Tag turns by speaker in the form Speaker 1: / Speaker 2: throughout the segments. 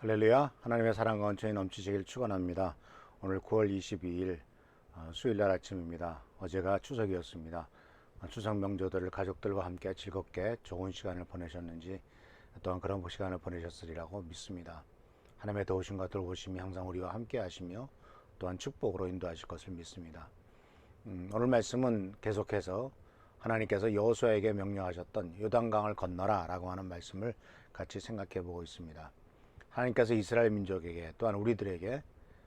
Speaker 1: 할렐루야. 하나님의 사랑과 은총이 넘치시길 축원합니다. 오늘 9월 22일 수요일날 아침입니다. 어제가 추석이었습니다. 추석 명절을 가족들과 함께 즐겁게 좋은 시간을 보내셨는지 또한 그런 시간을 보내셨으리라고 믿습니다. 하나님의 도우심과 돌보심이 항상 우리와 함께 하시며 또한 축복으로 인도하실 것을 믿습니다. 오늘 말씀은 계속해서 하나님께서 여호수아에게 명령하셨던 요단강을 건너라 라고 하는 말씀을 같이 생각해 보고 있습니다. 하나님께서 이스라엘 민족에게 또한 우리들에게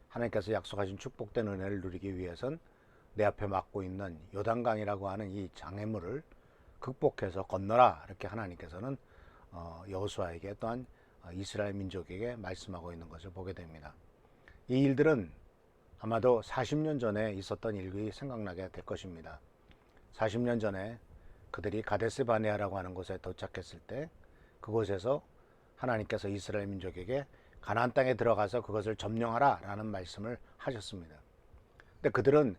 Speaker 1: 하나님께서 약속하신 축복된 은혜를 누리기 위해선 내 앞에 막고 있는 요단강이라고 하는 이 장애물을 극복해서 건너라 이렇게 하나님께서는 여호수아에게 또한 이스라엘 민족에게 말씀하고 있는 것을 보게 됩니다. 이 일들은 아마도 40년 전에 있었던 일이 생각나게 될 것입니다. 40년 전에 그들이 가데스 바네아라고 하는 곳에 도착했을 때 그곳에서 하나님께서 이스라엘 민족에게 가나안 땅에 들어가서 그것을 점령하라 라는 말씀을 하셨습니다. 근데 그들은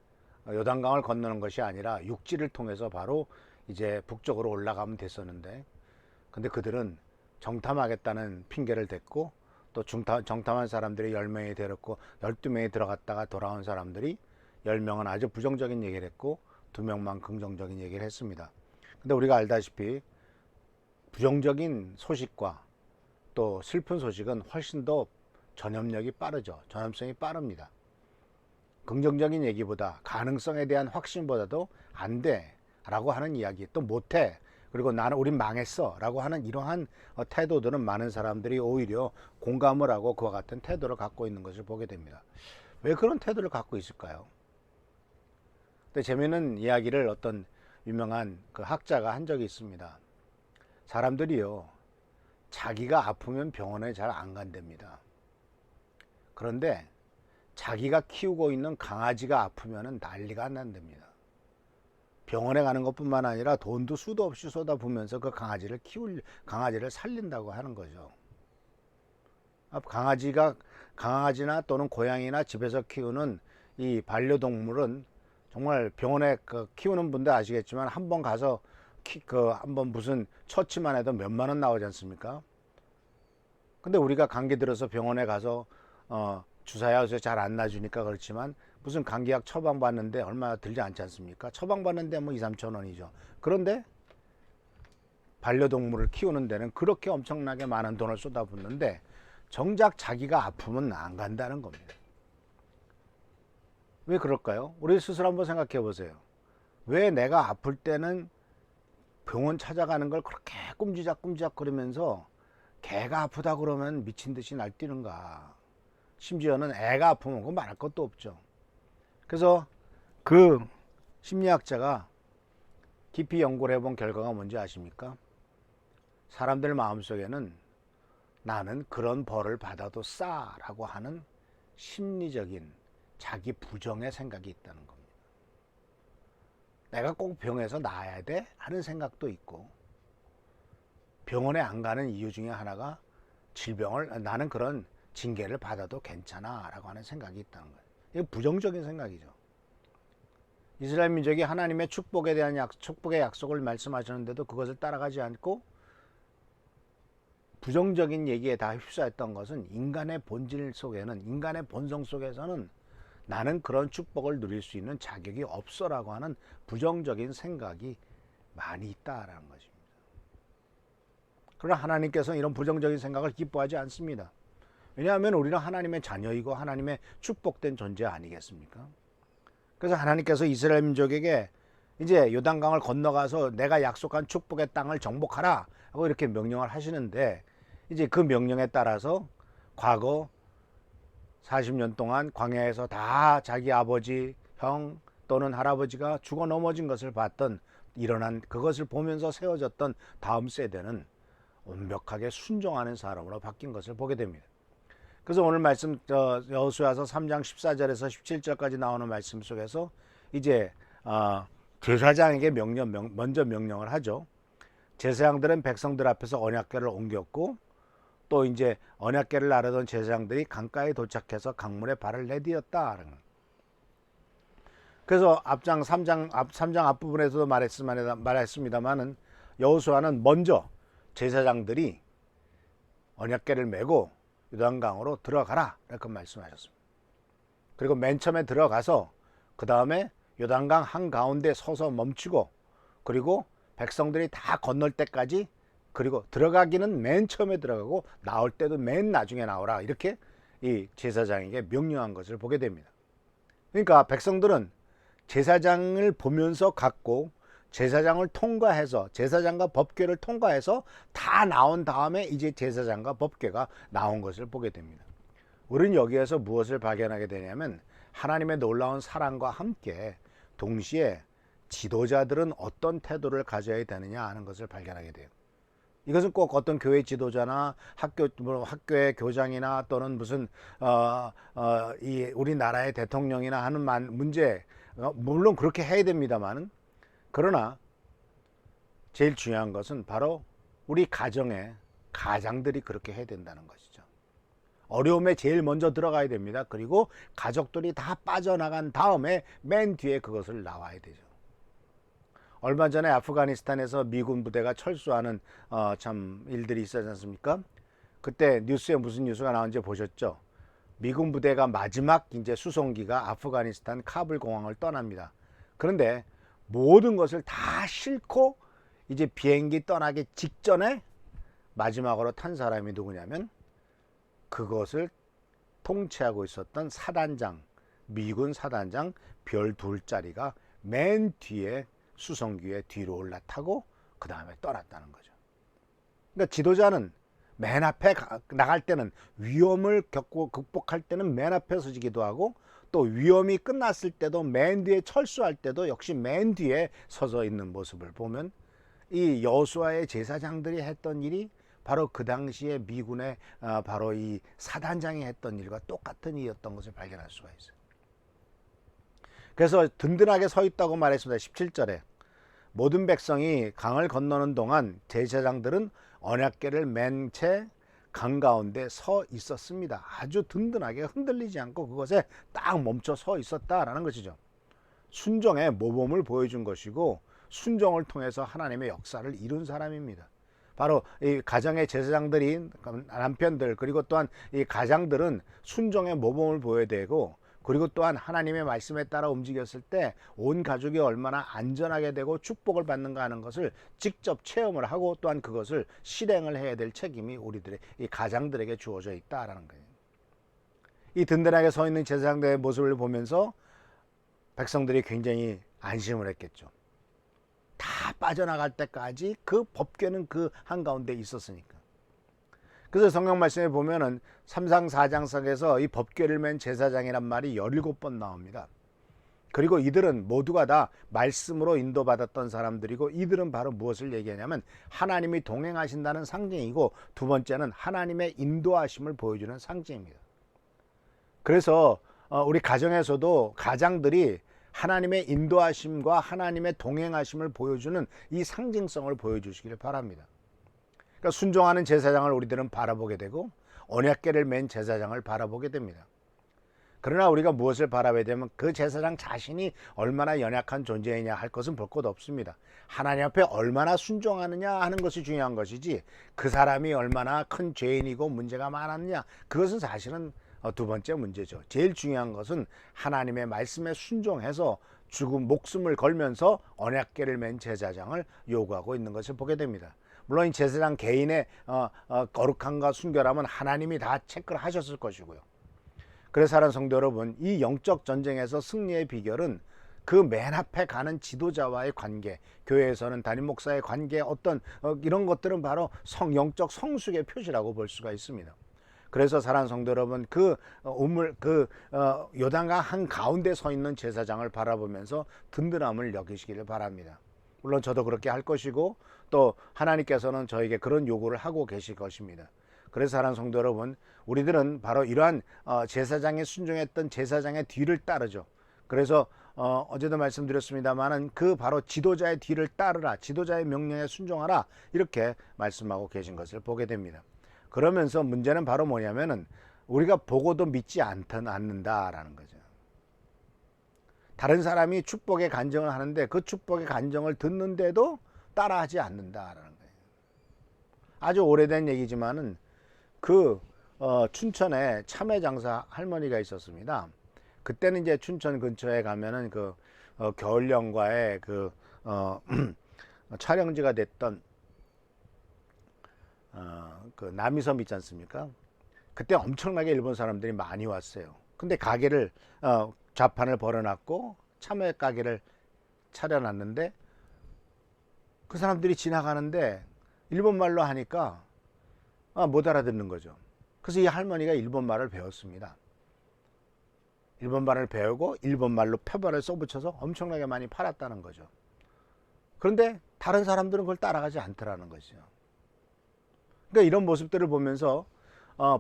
Speaker 1: 요단강을 건너는 것이 아니라 육지를 통해서 바로 이제 북쪽으로 올라가면 됐었는데, 근데 그들은 정탐하겠다는 핑계를 댔고 또 정탐한 사람들이 10명이 데렸고 12명이 들어갔다가 돌아온 사람들이 10명은 아주 부정적인 얘기를 했고 2명만 긍정적인 얘기를 했습니다. 근데 우리가 알다시피 부정적인 소식과 또 슬픈 소식은 훨씬 더 전염력이 빠르죠. 전염성이 빠릅니다. 긍정적인 얘기보다 가능성에 대한 확신보다도 안 돼 라고 하는 이야기, 또 못해, 그리고 우린 망했어 라고 하는 이러한 태도들은 많은 사람들이 오히려 공감을 하고 그와 같은 태도를 갖고 있는 것을 보게 됩니다. 왜 그런 태도를 갖고 있을까요? 근데 재미있는 이야기를 어떤 유명한 그 학자가 한 적이 있습니다. 사람들이요, 자기가 아프면 병원에 잘 안 간답니다. 그런데 자기가 키우고 있는 강아지가 아프면 난리가 안 난답니다. 병원에 가는 것뿐만 아니라 돈도 수도 없이 쏟아부으면서 그 강아지를 살린다고 하는 거죠. 강아지나 또는 고양이나 집에서 키우는 이 반려동물은 정말 병원에 키우는 분들 아시겠지만 한번 가서 한번 무슨 처치만 해도 몇만 원 나오지 않습니까? 근데 우리가 감기 들어서 병원에 가서 주사야서 잘 안 놔주니까 그렇지만 무슨 감기약 처방받는데 얼마 들지 않지 않습니까? 처방받는데 뭐 2, 3천 원이죠. 그런데 반려동물을 키우는 데는 그렇게 엄청나게 많은 돈을 쏟아붓는데 정작 자기가 아프면 안 간다는 겁니다. 왜 그럴까요? 우리 스스로 한번 생각해 보세요. 왜 내가 아플 때는 병원 찾아가는 걸 그렇게 꼼지작 거리면서 개가 아프다 그러면 미친 듯이 날뛰는가? 심지어는 애가 아프면 그거 말할 것도 없죠. 그래서 그 심리학자가 깊이 연구를 해본 결과가 뭔지 아십니까? 사람들 마음속에는 나는 그런 벌을 받아도 싸라고 하는 심리적인 자기 부정의 생각이 있다는 겁니다. 내가 꼭 병에서 나아야 돼? 하는 생각도 있고, 병원에 안 가는 이유 중에 하나가 나는 그런 징계를 받아도 괜찮아 라고 하는 생각이 있다는 거예요. 이거 부정적인 생각이죠. 이스라엘 민족이 하나님의 축복에 대한 축복의 약속을 말씀하셨는데도 그것을 따라가지 않고 부정적인 얘기에 다 휩싸였던 것은 인간의 본질 속에는, 인간의 본성 속에서는 나는 그런 축복을 누릴 수 있는 자격이 없어라고 하는 부정적인 생각이 많이 있다라는 것입니다. 그러나 하나님께서는 이런 부정적인 생각을 기뻐하지 않습니다. 왜냐하면 우리는 하나님의 자녀이고 하나님의 축복된 존재 아니겠습니까? 그래서 하나님께서 이스라엘 민족에게 이제 요단강을 건너가서 내가 약속한 축복의 땅을 정복하라 하고 이렇게 명령을 하시는데, 이제 그 명령에 따라서 과거 40년 동안 광야에서 다 자기 아버지, 형 또는 할아버지가 죽어 넘어진 것을 일어난 그것을 보면서 세워졌던 다음 세대는 완벽하게 순종하는 사람으로 바뀐 것을 보게 됩니다. 그래서 오늘 말씀 여호수아서 3장 14절에서 17절까지 나오는 말씀 속에서 이제 제사장에게 먼저 명령을 하죠. 제사장들은 백성들 앞에서 언약궤를 옮겼고, 또 이제 언약궤를 나르던 제사장들이 강가에 도착해서 강물에 발을 내디뎠다. 그래서 3장 앞부분에서도 말했습니다만은 여호수아는 먼저 제사장들이 언약궤를 메고 요단강으로 들어가라 이렇게 말씀하셨습니다. 그리고 맨 처음에 들어가서 그 다음에 요단강 한가운데 서서 멈추고, 그리고 백성들이 다 건널 때까지, 그리고 들어가기는 맨 처음에 들어가고 나올 때도 맨 나중에 나오라, 이렇게 이 제사장에게 명령한 것을 보게 됩니다. 그러니까 백성들은 제사장을 보면서 갔고, 제사장을 통과해서, 제사장과 법궤를 통과해서 다 나온 다음에 이제 제사장과 법궤가 나온 것을 보게 됩니다. 우리는 여기에서 무엇을 발견하게 되냐면, 하나님의 놀라운 사랑과 함께 동시에 지도자들은 어떤 태도를 가져야 되느냐 하는 것을 발견하게 돼요. 이것은 꼭 어떤 교회 지도자나 학교의 교장이나 또는 무슨 이 우리나라의 대통령이나 하는 문제, 물론 그렇게 해야 됩니다만은, 그러나 제일 중요한 것은 바로 우리 가장들이 그렇게 해야 된다는 것이죠. 어려움에 제일 먼저 들어가야 됩니다. 그리고 가족들이 다 빠져나간 다음에 맨 뒤에 그것을 나와야 되죠. 얼마 전에 아프가니스탄에서 미군 부대가 철수하는 참 일들이 있었지 않습니까? 그때 뉴스에 무슨 뉴스가 나온지 보셨죠? 미군 부대가 마지막 이제 수송기가 아프가니스탄 카불 공항을 떠납니다. 그런데 모든 것을 다 싣고 이제 비행기 떠나기 직전에 마지막으로 탄 사람이 누구냐면, 그것을 통치하고 있었던 사단장, 미군 사단장 별 2짜리가 맨 뒤에 수송기에 뒤로 올라타고 그 다음에 떠났다는 거죠. 그러니까 지도자는 맨 앞에 나갈 때는, 위험을 극복할 때는 맨 앞에 서지기도 하고, 또 위험이 끝났을 때도 맨 뒤에 철수할 때도 역시 맨 뒤에 서서 있는 모습을 보면, 이 여호수아의 제사장들이 했던 일이 바로 그 당시에 미군의 바로 이 사단장이 했던 일과 똑같은 일이었던 것을 발견할 수가 있어요. 그래서 든든하게 서 있다고 말했습니다. 17절에 모든 백성이 강을 건너는 동안 제사장들은 언약궤를 맨 채 강 가운데 서 있었습니다. 아주 든든하게 흔들리지 않고 그것에 딱 멈춰 서 있었다라는 것이죠. 순종의 모범을 보여준 것이고, 순종을 통해서 하나님의 역사를 이룬 사람입니다. 바로 이 가정의 제사장들이, 남편들, 그리고 또한 이 가장들은 순종의 모범을 보여야 되고, 그리고 또한 하나님의 말씀에 따라 움직였을 때 온 가족이 얼마나 안전하게 되고 축복을 받는가 하는 것을 직접 체험을 하고, 또한 그것을 실행을 해야 될 책임이 우리들의 이 가장들에게 주어져 있다라는 거예요. 이 든든하게 서 있는 제사장들의 모습을 보면서 백성들이 굉장히 안심을 했겠죠. 다 빠져나갈 때까지 그 법궤는 그 한가운데 있었으니까. 그래서 성경 말씀에 보면은 3장 4장석에서 이 법궤를 맨 제사장이란 말이 17번 나옵니다. 그리고 이들은 모두가 다 말씀으로 인도받았던 사람들이고, 이들은 바로 무엇을 얘기하냐면 하나님이 동행하신다는 상징이고, 두 번째는 하나님의 인도하심을 보여주는 상징입니다. 그래서 우리 가정에서도 가장들이 하나님의 인도하심과 하나님의 동행하심을 보여주는 이 상징성을 보여주시기를 바랍니다. 그러니까 순종하는 제사장을 우리들은 바라보게 되고, 언약궤를 맨 제사장을 바라보게 됩니다. 그러나 우리가 무엇을 바라봐야 되면, 그 제사장 자신이 얼마나 연약한 존재이냐 할 것은 볼 것 없습니다. 하나님 앞에 얼마나 순종하느냐 하는 것이 중요한 것이지, 그 사람이 얼마나 큰 죄인이고 문제가 많았느냐, 그것은 사실은 두 번째 문제죠. 제일 중요한 것은 하나님의 말씀에 순종해서 목숨을 걸면서 언약궤를 맨 제사장을 요구하고 있는 것을 보게 됩니다. 물론 이 제사장 개인의 거룩함과 순결함은 하나님이 다 체크를 하셨을 것이고요. 그래서 사랑하는 성도 여러분, 이 영적 전쟁에서 승리의 비결은 그 맨 앞에 가는 지도자와의 관계, 교회에서는 담임 목사의 관계, 어떤 이런 것들은 바로 영적 성숙의 표시라고 볼 수가 있습니다. 그래서 사랑하는 성도 여러분, 요단강 한 가운데 서 있는 제사장을 바라보면서 든든함을 여기시기를 바랍니다. 물론 저도 그렇게 할 것이고, 또 하나님께서는 저에게 그런 요구를 하고 계실 것입니다. 그래서 사랑하는 성도 여러분, 우리들은 바로 이러한 제사장에 순종했던 제사장의 뒤를 따르죠. 그래서 어제도 말씀드렸습니다만은, 그 바로 지도자의 뒤를 따르라, 지도자의 명령에 순종하라, 이렇게 말씀하고 계신 것을 보게 됩니다. 그러면서 문제는 바로 뭐냐면은, 우리가 보고도 믿지 않는다라는 거죠. 다른 사람이 축복의 간증을 하는데 그 축복의 간증을 듣는데도 따라하지 않는다라는 거예요. 아주 오래된 얘기지만은, 그 춘천에 참외 장사 할머니가 있었습니다. 그때는 이제 춘천 근처에 가면은 겨울연가의 촬영지가 됐던 그 남이섬 있지 않습니까? 그때 엄청나게 일본 사람들이 많이 왔어요. 근데 가게를 좌판을 벌어놨고 참외 가게를 차려놨는데 그 사람들이 지나가는데 일본 말로 하니까 못 알아듣는 거죠. 그래서 이 할머니가 일본 말을 배웠습니다. 일본 말을 배우고 일본 말로 표본을 써붙여서 엄청나게 많이 팔았다는 거죠. 그런데 다른 사람들은 그걸 따라가지 않더라는 거죠. 그러니까 이런 모습들을 보면서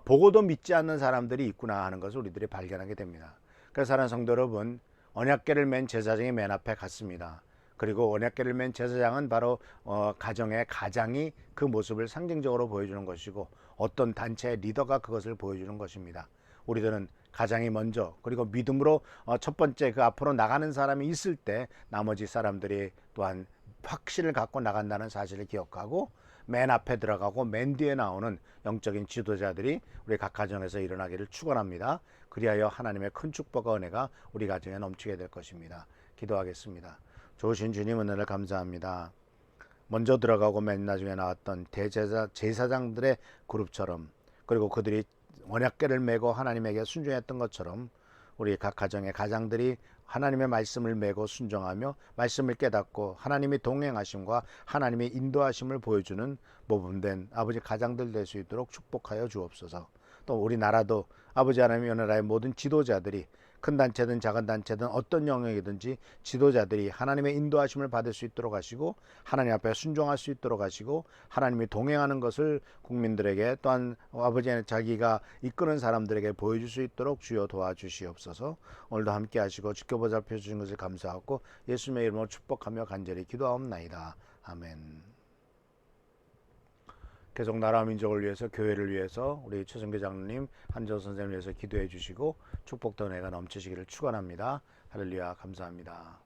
Speaker 1: 보고도 믿지 않는 사람들이 있구나 하는 것을 우리들이 발견하게 됩니다. 그래서 사랑하는 성도 여러분, 언약궤를 맨 제사장이 맨 앞에 갔습니다. 그리고 언약궤를 맨 제사장은 바로 가정의 가장이 그 모습을 상징적으로 보여주는 것이고 어떤 단체의 리더가 그것을 보여주는 것입니다. 우리들은 가장이 먼저, 그리고 믿음으로 첫 번째 그 앞으로 나가는 사람이 있을 때 나머지 사람들이 또한 확신을 갖고 나간다는 사실을 기억하고 맨 앞에 들어가고 맨 뒤에 나오는 영적인 지도자들이 우리 각 가정에서 일어나기를 축원합니다. 그리하여 하나님의 큰 축복과 은혜가 우리 가정에 넘치게 될 것입니다. 기도하겠습니다. 좋으신 주님 은혜를 감사합니다. 먼저 들어가고 맨 나중에 나왔던 제사장들의 그룹처럼, 그리고 그들이 언약궤를 메고 하나님에게 순종했던 것처럼 우리 각 가정의 가장들이 하나님의 말씀을 메고 순종하며 말씀을 깨닫고 하나님의 동행하심과 하나님의 인도하심을 보여주는 모범된 아버지 가장들 될 수 있도록 축복하여 주옵소서. 또 우리나라도 아버지 하나님의 나라의 모든 지도자들이 큰 단체든 작은 단체든 어떤 영역이든지 지도자들이 하나님의 인도하심을 받을 수 있도록 하시고 하나님 앞에 순종할 수 있도록 하시고 하나님이 동행하는 것을 국민들에게 또한 아버지의 자기가 이끄는 사람들에게 보여줄 수 있도록 주여 도와주시옵소서. 오늘도 함께 하시고 지켜보살펴 주신 것을 감사하고 예수님의 이름으로 축복하며 간절히 기도하옵나이다. 아멘. 계속 나라 민족을 위해서, 교회를 위해서 우리 최성교 장로님, 한전 선생님을 위해서 기도해 주시고 축복도 은혜가 넘치시기를 축원합니다. 할렐루야. 감사합니다.